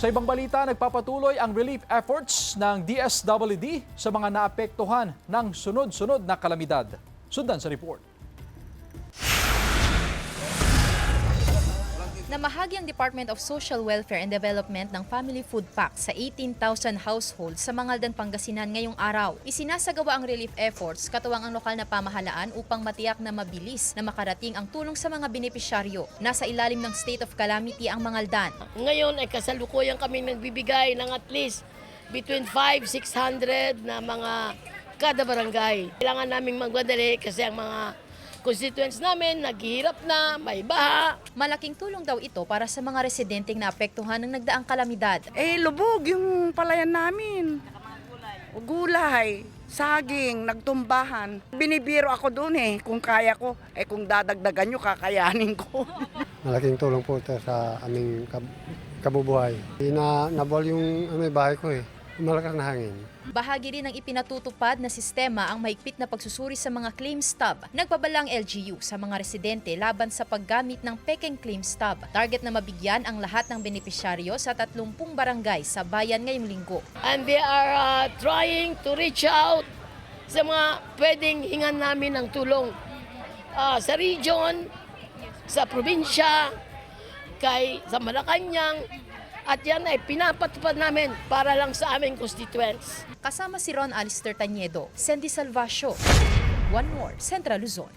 Sa ibang balita, nagpapatuloy ang relief efforts ng DSWD sa mga naapektuhan ng sunod-sunod na kalamidad. Sundan sa report. Namahagi ang Department of Social Welfare and Development ng Family Food Pack sa 18,000 households sa Mangaldan, Pangasinan ngayong araw. Isinasagawa ang relief efforts katuwang ang lokal na pamahalaan upang matiyak na mabilis na makarating ang tulong sa mga benepisyaryo. Nasa ilalim ng state of calamity ang Mangaldan. Ngayon ay kasalukuyan kami nagbibigay ng at least between 500-600 na mga kada barangay. Kailangan naming magmadali kasi ang mga constituents namin naghihirap na, may baha. Malaking tulong daw ito para sa mga residenteng naapektuhan ng nagdaang kalamidad. Lubog yung palayan namin. Gulay, saging, nagtumbahan. Binibiro ako doon kung kaya ko. Kung dadagdagan nyo, kakayanin ko. Malaking tulong po ito sa aming kabubuhay. Nabol yung may bahay ko Malakas na hangin. Bahagi rin ng ipinatutupad na sistema ang mahigpit na pagsusuri sa mga claim stub. Nagpabalang LGU sa mga residente laban sa paggamit ng pekeng claim stub. Target na mabigyan ang lahat ng benepisyaryo sa 30 barangay sa bayan ngayong linggo. And they are trying to reach out sa mga pwedeng hingan namin ng tulong sa region, sa probinsya, sa Malacanang. At yan ay pinapatupad namin para lang sa aming constituents. Kasama si Ron Alister Tañedo, Sandy Salvacio, One More, Central Luzon.